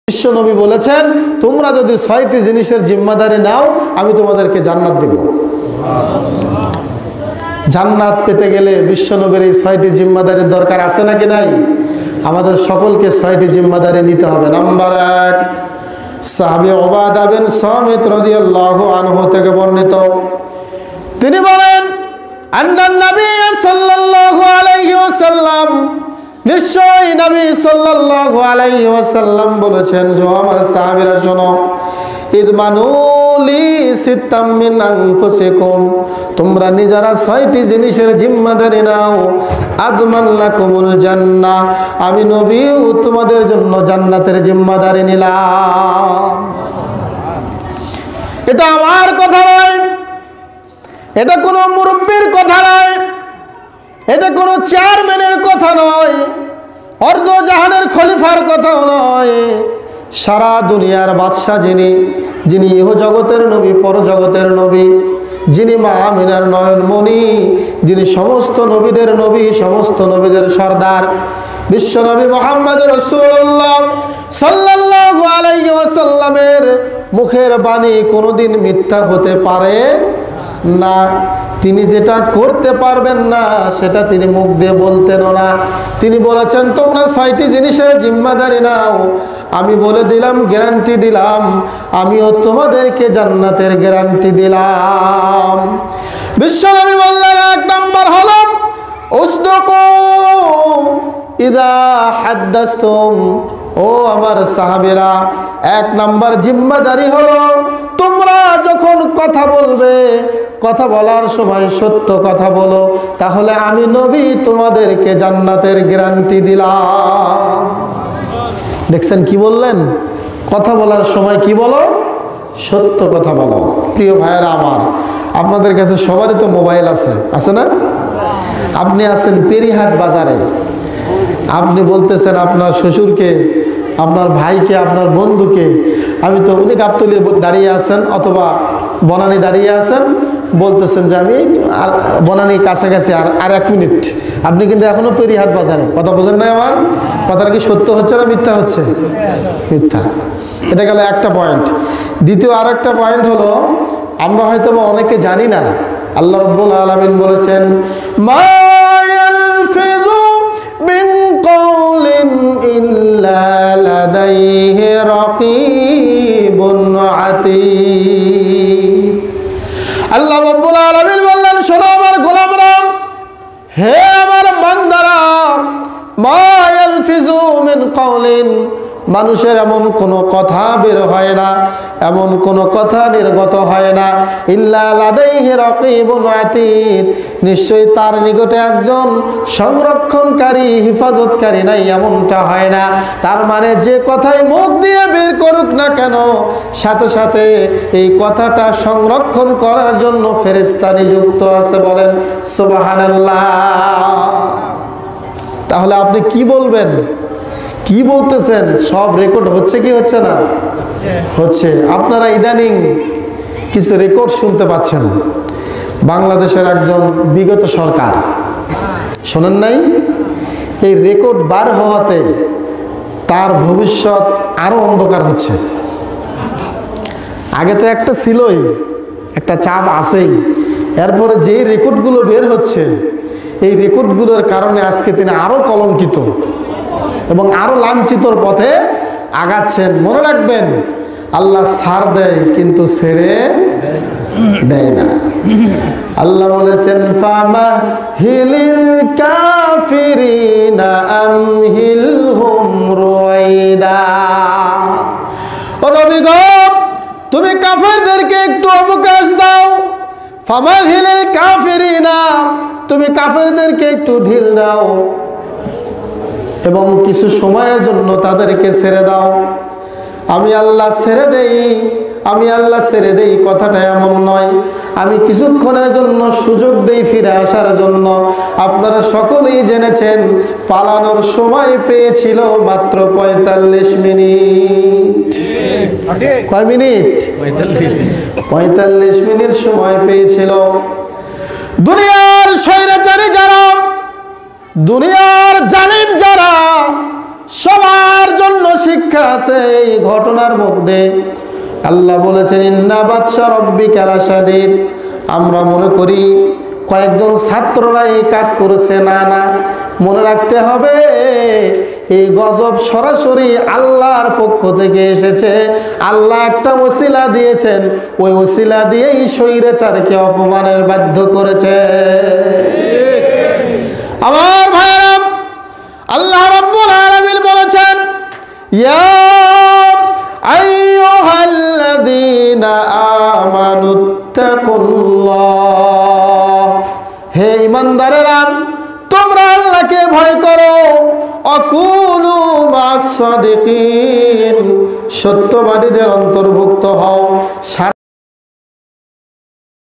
বিশ্বনবী বলেছেন, তোমরা যদি ৬টি জিনিসের জিম্মাদারি নাও আমি তোমাদেরকে জান্নাত দেব। জান্নাত পেতে গেলে বিশ্বনবীর এই ৬টি জিম্মাদারির দরকার আছে নাকি নাই? আমাদের সকলকে ৬টি জিম্মাদারি নিতে হবে। নাম্বার ১, সাহাবী উবাদা বিন সামিত রাদিয়াল্লাহু আনহু থেকে বর্ণিত, তিনি বলেন, আন্নান নবী সাল্লাল্লাহু আলাইহি ওয়াসাল্লাম, নিশ্চয় নবী সাল্লাল্লাহু আলাইহি ওয়াসাল্লাম বলেছেন, যে আমার সাহাবীরা শোনো, ইদমানু লি সিত্তাম মিন আনফুসিকুম, তোমরা নিজেরা ৬টি জিনিসের জিম্মাদারি নাও, আযমান লাকুমুল জান্নাহ, আমি নবীও তোমাদের জন্য জান্নাতের জিম্মাদারি নিলাম। এটা আমার কথা নয়, এটা কোনো মুরব্বির কথা নয়, এটা কোনো চেয়ারম্যানের কথা নয়, অর্ধ জাহানের খলিফার কথাও নয়। সারা দুনিয়ার বাদশা যিনি ইহ জগতের নবী, পরজগতের নবী, যিনি মা আমিনার নয়নমণি, যিনি সমস্ত নবীদের নবী, সমস্ত নবীদের সর্দার, বিশ্বনবী মুহাম্মদ রাসূলুল্লাহ সাল্লাল্লাহু আলাইহি ওয়াসাল্লামের মুখের বাণী কোনোদিন মিথ্যা হতে পারে না। তিনি যেটা করতে পারবেন না সেটা তিনি মুখ দিয়ে বলতেনও না। তিনি বলেছেন, তোমরা ৬টি জিনিসের জিম্মাদারি নাও, আমি বলে দিলাম, গ্যারান্টি দিলাম, আমিও তোমাদেরকে জান্নাতের গ্যারান্টি দিলাম। বিশ্বনবী বললেন, ১ নাম্বার হলো উসদুকু ইযা হাদ্দাসতুম। ও আমার সাহাবীরা, ১ নাম্বার জিম্মাদারি হলো তোমরা যখন কথা বলবে, কথা বলার সময় সত্য কথা বলো, তাহলে আমি নবী তোমাদেরকে জান্নাতের গ্যারান্টি দিলাম। দেখছেন কি বললেন? কথা বলার সময় কি বলো? সত্য কথা বলো। প্রিয় ভাইয়েরা আমার, আপনাদের কাছে সবারই তো মোবাইল আছে, আছে না? আপনি আছেন পেরিহাট বাজারে, আপনি বলতেছেন আপনার শ্বশুরকে, আপনার ভাইকে, আপনার বন্ধুকে, আমি তো উনি গাবতলী দাঁড়িয়ে আছেন অথবা বনানী দাঁড়িয়ে আছেন, বলতেছেন যে আমি বনানী কাছাকাছি আর 1 মিনিট। আপনি কিন্তু এখনো পেরিহাট বাজারে। কথা বোঝেন না? আমার কথাটা কি সত্য হচ্ছে না মিথ্যা হচ্ছে? মিথ্যা। এটা গেল একটা পয়েন্ট। দ্বিতীয় আর একটা পয়েন্ট হলো, আমরা হয়তো বা অনেকে জানি না, আল্লাহ রাব্বুল আলামিন বলেছেন, মা ইয়ালফিযু মিন কাওলিন ইল্লা লাদাইহি রাকীবুন আতীদ। আল্লাহ রাব্বুল আলামিন বললেন, শোনো আমার গোলামরা, হে আমার বান্দারা, মা ইয়ালফিযু মিন কাওলিন, মানুষের এমন কোনো কথা বের হয় না, এমন কোনো কথা নির্গত হয় না, ইল্লা লাদাইহি রাকীবুন আতীদ, নিশ্চয়ই তার নিকটে একজন সংরক্ষণকারী, হেফাজতকারী নাই, এমনটা হয় না। তার মানে যে কথাই মুখ দিয়ে বের করুক না কেন, সাথে সাথে এই কথাটা সংরক্ষণ করার জন্য ফেরেশতা নিযুক্ত আছে। বলেন সুবহানাল্লাহ। তাহলে আপনি কি বলবেন? কি বলতেছেন? সব রেকর্ড হচ্ছে কি হচ্ছে না? হচ্ছে। আপনারা ইদানিং কিছু রেকর্ড শুনতে পাচ্ছেন। বাংলাদেশের একজন বিগত সরকার, শোনেন নাই? এই রেকর্ড বার হওয়াতে তার ভবিষ্যৎ আরো অন্ধকার হচ্ছে। আগে তো একটা ছিলই, একটা চাপ আছেই, এরপরে যে রেকর্ডগুলো বের হচ্ছে, এই রেকর্ডগুলোর কারণে আজকে তিনি আরো কলঙ্কিত এবং আরো লাঞ্ছিতর পথে আগাচ্ছেন। মনে রাখবেন, আল্লাহ ছাড় দেয় কিন্তু ছেড়ে দেয় না। আল্লাহ বলেছেন, ফামাহিলিল কাফিরিনা আমহিলহুম রুয়াইদা। ও নবী গো, তুমি কাফেরদেরকে একটু অবকাশ দাও। ফামাহিলিল কাফিরিনা, তুমি কাফেরদেরকে একটু ঢিল দাও এবং কিছু সময়ের জন্য তাদেরকে ছেড়ে দাও। আমি আল্লাহ ছেড়ে দেই, আমি আল্লাহ ছেড়ে দেই কথাটা এমন নয়, আমি কিছুক্ষণের জন্য সুযোগ দেই ফিরে আসার জন্য। আপনারা সকলেই জেনেছেন, পালানোর সময় পেয়েছিল মাত্র 45 মিনিট। কয় মিনিট? 45 মিনিট সময় পেয়েছিল। দুনিয়ার স্বৈরাচারী যারা, দুনিয়ার জালিম যারা, সবার জন্য শিক্ষা আছে এই ঘটনার মধ্যে। আল্লাহ বলেছেন ইন্না বাতশা রাব্বিকা লাশাদীদ। আমরা মনে করি কয়েকজন ছাত্ররা এই কাজ করেছে, না না, মনে রাখতে হবে এই গজব সরাসরি আল্লাহর পক্ষ থেকে এসেছে। আল্লাহ একটা ওসিলা দিয়েছেন, ওই ওসিলা দিয়েই স্বৈরাচারকে অপমানের বাধ্য করেছে। আমার ভাইরা, আল্লাহ রাব্বুল আলামিন বলেছেন ইয়া আইয়ুহাল্লাযীনা আমানুত্তাকুল্লাহ, হে ঈমানদারেরা তোমরা আল্লাহকে ভয় করো, অকুনু মা'আস সাদিকিন, সত্যবাদীদের অন্তর্ভুক্ত হও।